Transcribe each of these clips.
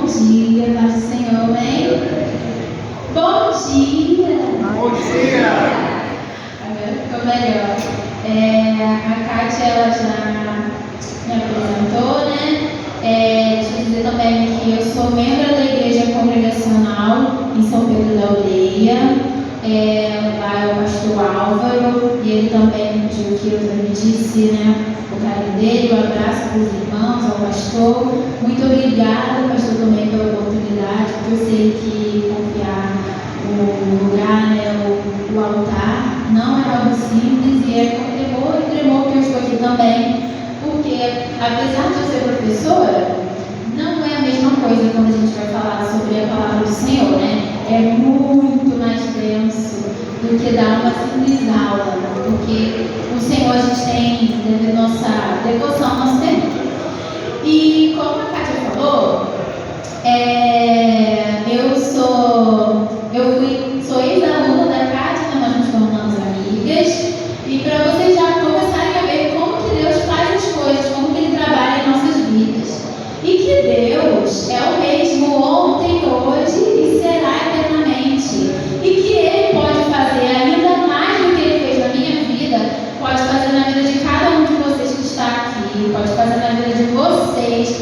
dia, paz do Senhor, amém? Bom dia! Bom dia! Agora ficou melhor. A Kátia, ela já me apresentou, né? Deixa eu dizer também que eu sou membro da Igreja Congregacional em São Pedro da Aldeia. Lá é o pastor Álvaro, e ele também pediu que eu também disse, né, o carinho dele, um abraço para os irmãos, ao pastor. Muito obrigada, pastor, também pela oportunidade, porque eu sei que confiar o lugar, né, o altar, não é algo simples, e é com temor e tremor que eu estou aqui também, porque apesar de eu ser professora, não é a mesma coisa quando a gente vai falar sobre a palavra do Senhor, né? É muito mais denso do que dar uma simples aula, porque o Senhor a gente tem nossa devoção, nosso tempo. E como a Kátia falou, sou ex-aluna da Kátia, né? Nós nos tornamos amigas, e para vocês já começarem a ver como que Deus faz as coisas, como que Ele trabalha em nossas vidas. E que Deus é o mesmo ontem, hoje e será eternamente. E que Ele pode fazer ainda mais do que Ele fez na minha vida, pode fazer na vida de cada um de vocês que está aqui, pode fazer na vida de vocês,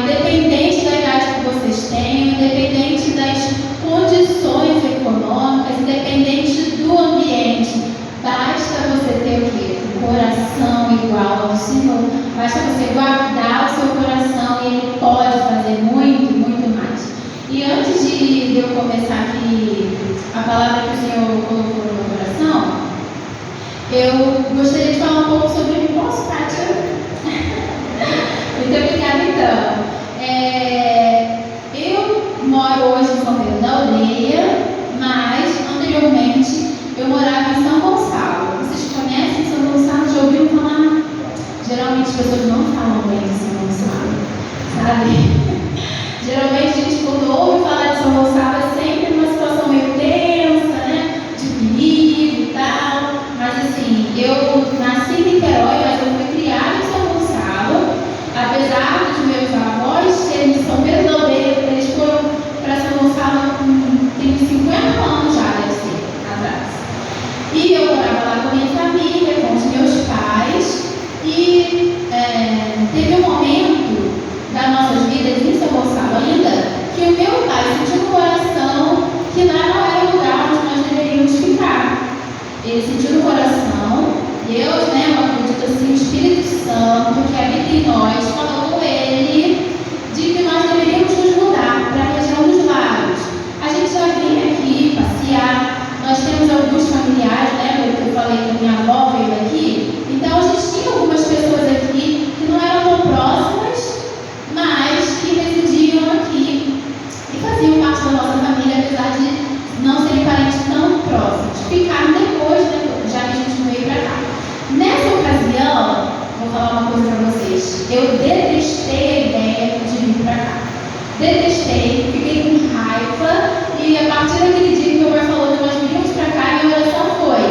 independente da idade que vocês tenham, independente das condições econômicas, independente do ambiente. Basta você ter o quê? Um coração igual ao Senhor. Basta você guardar o seu coração e Ele pode fazer muito, muito mais. E antes de eu começar aqui a palavra que o Senhor colocou no meu coração, eu gostaria de falar um pouco sobre mim. Posso, Kátia? Muito obrigada, então. Eu moro hoje em São Pedro da Aldeia, mas anteriormente eu morava em São Gonçalo. Vocês conhecem São Gonçalo? Já ouviram falar? Geralmente as pessoas não falam bem de São Gonçalo, sabe? Geralmente a gente, quando ouve falar de São Gonçalo, é sempre uma situação meio tensa, né? De perigo e tal. Mas assim, eu nasci em Niterói, mas eu fui criada em São Gonçalo. Apesar dos meus avós serem de São Pedro da Aldeia, eles foram para São Gonçalo tem 50 anos já, deve ser, atrás. E eu morava lá com a minha família, com os meus pais. E teve um momento das nossas vidas em São Gonçalo ainda, que o meu pai sentiu no coração que lá não era o lugar onde nós deveríamos ficar. Ele sentiu no coração, Deus, né, eu acredito assim, o Espírito Santo que habita em nós, falou com ele de que nós deveríamos nos mudar para a região dos lagos. A gente já vinha aqui passear, nós temos alguns familiares, né, porque eu falei que a minha avó veio daqui, então a gente tinha algumas pessoas aqui que não eram tão próximas, mas que residiam aqui e faziam parte da nossa família, apesar de não serem parentes tão próximos. Ficaram depois, já que a gente veio para cá. Nessa ocasião, vou falar uma coisa para vocês. Eu detestei a ideia de vir para cá. Detestei, fiquei com raiva, e a partir daquele dia que meu pai falou que nós viríamos para cá, minha oração foi: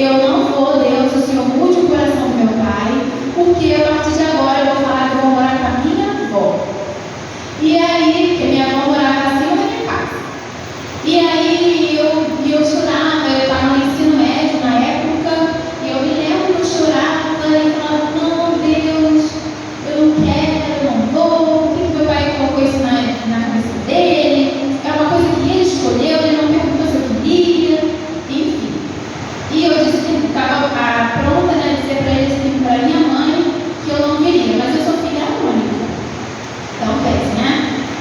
eu não vou, Deus, o Senhor mude o coração do meu pai, porque a partir de agora eu vou falar que eu vou morar com a minha avó. E aí, porque minha avó morava acima da minha casa. E aí eu chorava, eu estava no ensino médio na época, e eu me lembro que eu chorava e falava: não, Deus, eu não quero, eu não vou. Por que meu pai colocou isso na cabeça dele? É uma coisa que ele escolheu, ele não perguntou se eu queria, enfim. E eu disse que estava pronta, né, dizer para eles, para minha mãe, que eu não queria, mas eu sou filha única. Então, pense, né?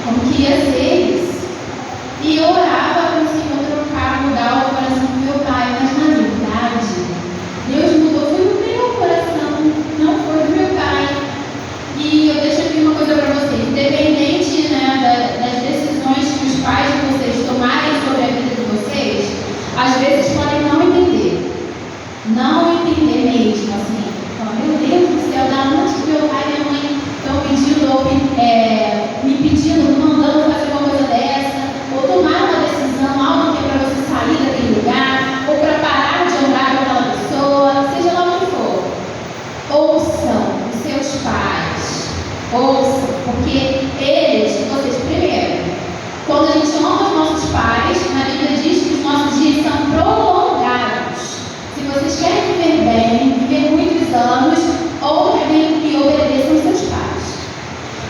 Como que ia ser isso? E eu orava para o Senhor trocar, mudar o coração do meu pai, mas na verdade, Deus mudou, foi o meu coração, não foi do meu pai. E eu deixo aqui uma coisa para vocês: independente, né, das decisões que os pais de vocês tomarem sobre a vida de vocês, às vezes podem não entender mesmo, assim. Falar: meu Deus do céu, da onde que meu pai e minha mãe estão pedindo, me pedindo, me mandando fazer uma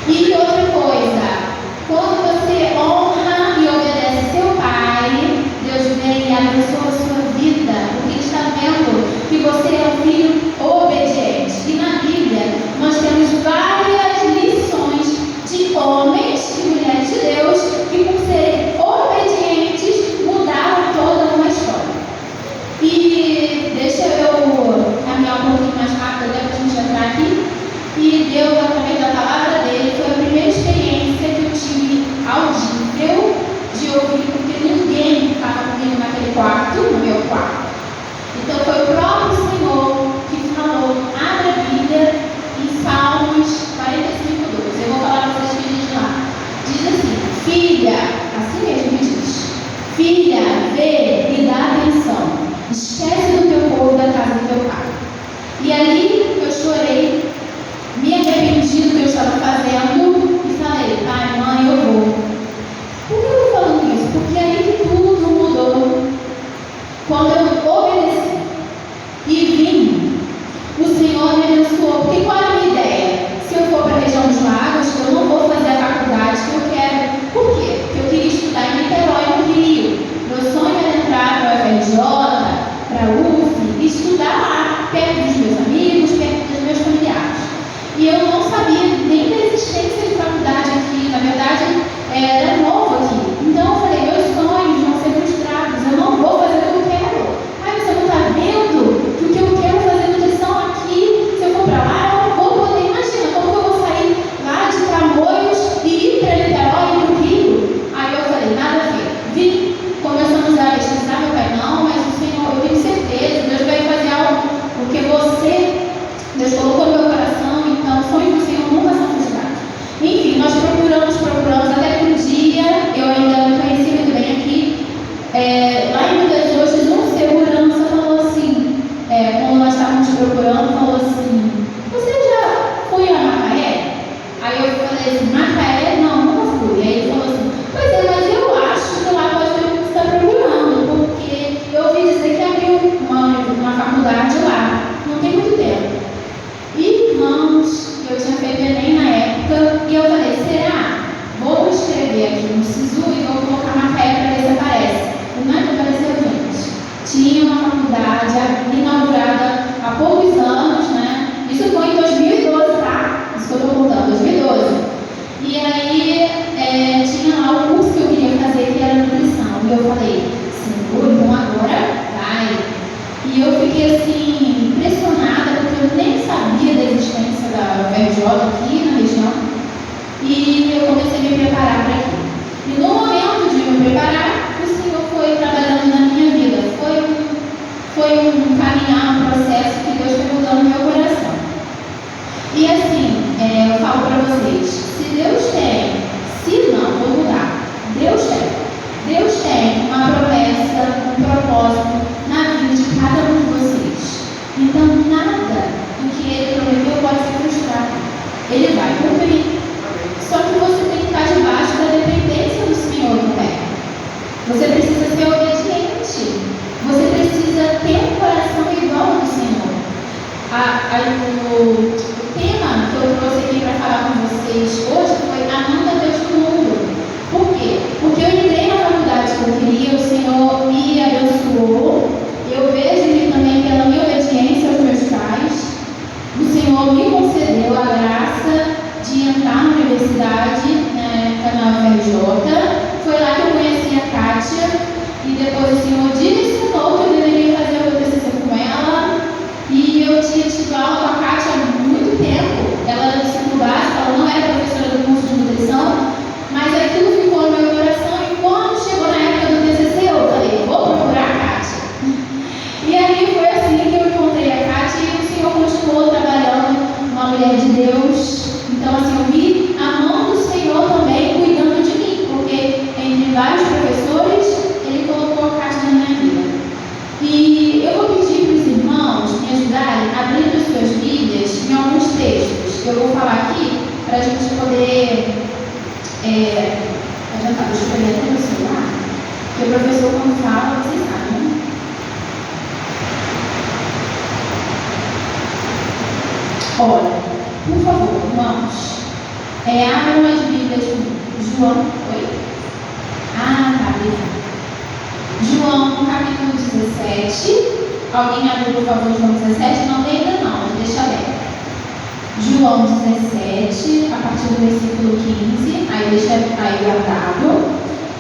E outra coisa, quando você honra e obedece seu pai, Deus vem e abençoa a sua vida, porque Ele está vendo que você é um filho obediente. E na Bíblia nós temos várias lições de homens e mulheres de Deus que, por serem obedientes, mudaram toda uma história. E deixa eu caminhar um pouquinho mais rápido, até para a gente entrar aqui. E Deus, através da palavra dele, foi a primeira experiência que eu tive audível de ouvir, porque ninguém estava comigo naquele quarto, no meu quarto. Então foi o próprio Senhor que falou: abra a Bíblia em Salmos 45:2. Eu vou falar para vocês o que diz lá. Diz assim: filha, assim mesmo que diz, filha, vê e dá atenção, esquece do teu povo, da casa do teu pai. E ali eu chorei, me arrependi do que eu estava fazendo e falei: pai, mãe, eu vou. Por que eu estou falando isso? Porque aí que tudo mudou. Quando eu obedeci e vim, o Senhor me abençoou. Porque qual é a minha ideia? Se eu for para a região dos lagos, eu não vou fazer a faculdade que eu quero. Por quê? Porque eu queria estudar em Niterói, no Rio. Meu sonho era entrar para a UFRJ, para a UF, e estudar lá, perto dos meus amigos, perto dos meus familiares. E eu não sabia nem da existência de faculdade aqui. Na verdade, era novo aqui. Então eu falei: meus sonhos vão ser frustrados, eu não vou fazer o que eu quero. Ai, você não está vendo que o que eu quero fazer nutrição aqui, se eu for para lá, eu não vou poder. Imagina, como que eu vou sair lá de Tamoios e ir para Niterói e para o Rio? Aí eu falei: nada a ver. Vim, começamos a pesquisar. Meu pai: não, mas o Senhor, eu tenho certeza, Deus vai fazer algo, porque Deus colocou no meu coração. Então, sonhos do Senhor nunca são frustrados. Enfim, nós procuramos, até que um dia, eu ainda não conheci muito bem aqui, lá em Minas Gerais, um segurança falou assim, quando nós estávamos procurando, falou assim: você já foi a Macaé? Aí eu falei assim: Macaé? Não, nunca fui. Aí ele falou assim: pois é, mas eu acho que lá pode ter o que você está procurando, porque eu ouvi dizer que abriu uma faculdade lá, não tem muito tempo. Irmãos, eu tinha feito Enem na época, e eu falei: será? Vou escrever aqui no SISU e vou colocar Macaé para ver se aparece. Não é que apareceu, gente. Tinha uma faculdade inaugurada há poucos anos, né? Isso foi em 2012, tá? Isso que eu estou contando, 2012. E aí tinha lá o curso que eu queria fazer, que era nutrição. E eu falei: Senhor, então agora vai. E eu fiquei assim, impressionada, porque eu nem sabia da existência da UFRJ aqui na região. E eu comecei a me preparar para aquilo. E no momento de me preparar, o Senhor foi trabalhando na minha vida. Foi um caminhar, um processo que Deus foi mudando no meu coração. E assim, eu falo para vocês: se Deus tem, se não, vou mudar. Deus tem uma promessa, um propósito na vida de cada um de vocês. Então, nada do que Ele prometeu pode ser frustrado. Ele vai cumprir. Só que você tem que estar debaixo da dependência do Senhor também. Você precisa ser obediente. Você precisa ter um coração igual ao do Senhor. O tema que eu trouxe aqui para falar com vocês hoje foi amando a Deus no mundo. Por quê? Porque eu entrei na faculdade que eu queria, o Senhor me abençoou. Eu vejo também pela minha obediência aos meus pais, o Senhor me concedeu a graça de entrar na universidade, na UFRJ. Foi lá que eu conheci a Kátia, e depois o Senhor direcionou que eu deveria fazer o meu TCC com ela. E eu tinha tido aula com a Kátia há muito tempo. Ela era do ensino básico, ela não era professora do curso de nutrição, mas aquilo ficou no meu coração. E quando chegou na época do TCC, eu falei: vou procurar a Kátia. E aí foi assim que eu encontrei a Kátia, e o Senhor continuou trabalhando, uma mulher de Deus. Então, assim, eu vi a mão do Senhor também cuidando de mim, porque entre vários professores, Ele colocou a Kátia na minha vida. E eu vou pedir para os irmãos me ajudarem a abrir as suas Bíblias em alguns textos. Eu vou falar aqui para a gente poder adiantar. Deixa eu pegar aqui no celular, porque o professor, quando fala, vocês sabem, né? Olha, por favor, irmãos, Abram as Bíblias. João. Oi? Ah, tá, beleza. João, capítulo 17. Alguém abriu, por favor, João 17? Não tem ainda não, mas deixa aberto. João 17, a partir do versículo 15. Aí deixa aí guardado.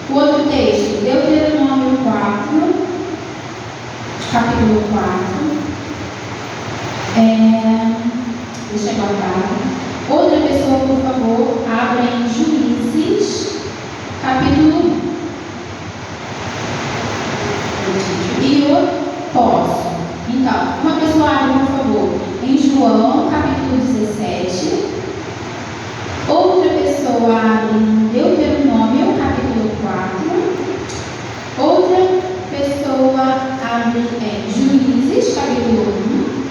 O outro texto, Deuteronômio 4, capítulo 4. Deixa guardado. Outra pessoa, por favor, abra em Juízes, capítulo 1. E eu posso. Então, uma pessoa abre, por favor, em João, capítulo 17. Outra pessoa abre em Deuteronômio, capítulo 4. Outra pessoa abre em Juízes, capítulo 1.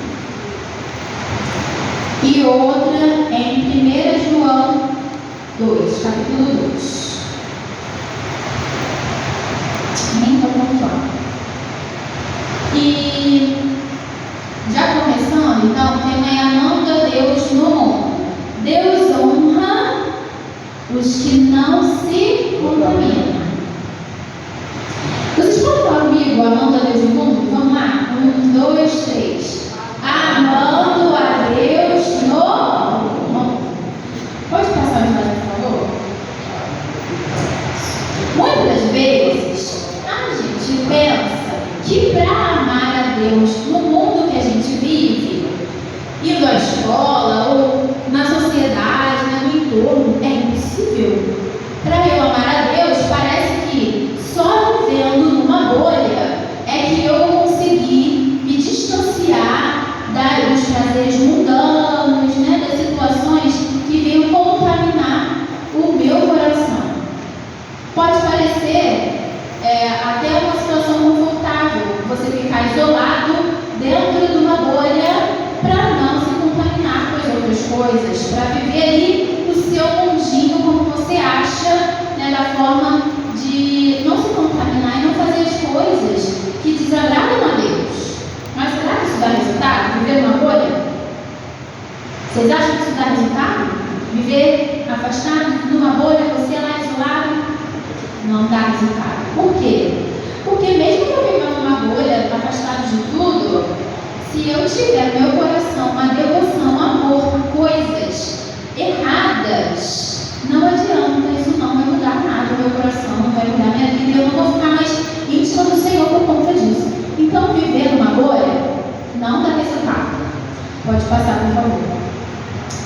E outra em 1 João 2, capítulo 2. Nem estou pontuando. E já começando, então, o tema é amando a Deus no mundo. Deus honra os que não se contaminam. Vocês podem falar comigo, amando a Deus no mundo? Vamos lá? 1, 2, 3. Amando a Deus no mundo. Pode passar a imagem, por favor? Muitas vezes, a gente pensa que para amar a Deus no mundo que a gente vive, indo à escola ou na sociedade, né, no entorno, é impossível. Para eu amar a Deus, parece que só vivendo numa bolha é que eu vou conseguir me distanciar dos prazeres mundanos, né, das situações que venham contaminar o meu coração. Pode parecer até uma situação confortável, você ficar isolado dentro de uma bolha para não se contaminar com as outras coisas, para viver ali o seu mundinho como você acha, né, da forma de não se contaminar e não fazer as coisas que desagradam a Deus. Mas será que isso dá resultado? Viver numa bolha? Vocês acham que isso dá resultado? Viver afastado numa bolha, você lá isolado? Não dá resultado. Por quê? Porque mesmo que eu viva numa bolha, afastado de tudo, se eu tiver no meu coração uma devoção, um amor por coisas erradas, não adianta, isso não vai mudar nada no meu coração, não vai mudar minha vida, eu não vou ficar mais íntima do Senhor por conta disso. Então, viver numa bolha não dá resultado. Pode passar, por favor.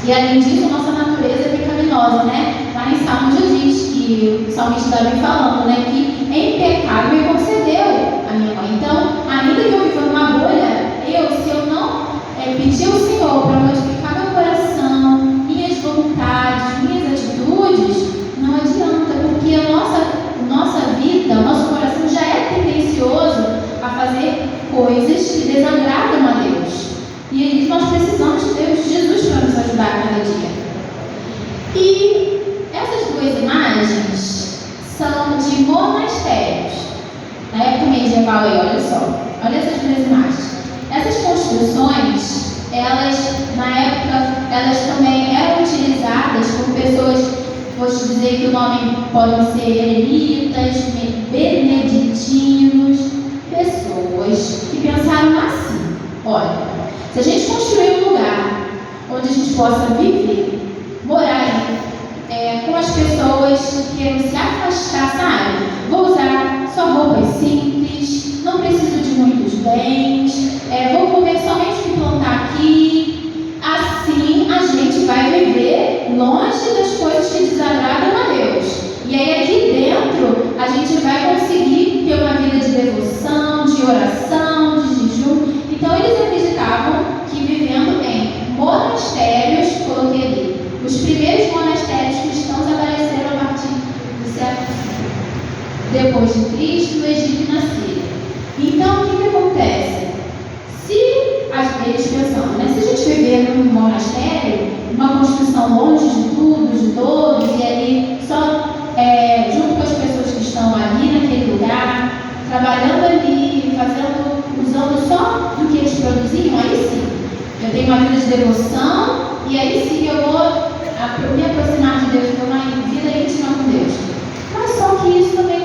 E além disso, nossa natureza é pecaminosa, né? Lá em Salmos já diz que o salmista Davi falando, né, que em pecado me concedeu a minha mãe. Então, ainda que eu viva numa bolha, se eu não pedir ao Senhor para modificar meu coração, minhas vontades, minhas atitudes, não adianta, porque a nossa vida, o nosso coração já é tendencioso a fazer coisas que desagradam a Deus. E aí nós precisamos de Deus, de Jesus, para nos ajudar a cada dia. E essas duas imagens são de monastérios. Na época medieval aí, olha só. Olha essas duas imagens. Essas construções, na época, elas também eram utilizadas por pessoas, vou te dizer que o nome podem ser eremitas, beneditinos, pessoas que pensaram assim: olha, se a gente construir um lugar onde a gente possa viver, morar com as pessoas que queiram se afastar, sabe? Vou usar só roupas simples, não preciso de muitos bens, vou comer somente o que plantar aqui. Assim a gente vai viver longe das coisas que desagradam a Deus. E aí aqui dentro a gente vai conseguir ter uma vida de devoção, de oração, de jejum. Então eles acreditavam que vivendo em monastérios, coloquei ali, os primeiros monastérios cristãos apareceram a partir do século depois de Cristo no Egito e na Síria. Então o que acontece? Eles pensando, né? Se a gente viver num monastério, uma construção longe de tudo, de todos, e ali só junto com as pessoas que estão ali naquele lugar, trabalhando ali, usando só do que eles produziam, aí sim, eu tenho uma vida de devoção, e aí sim eu vou me aproximar de Deus, ter uma vida íntima com Deus. Mas só que isso também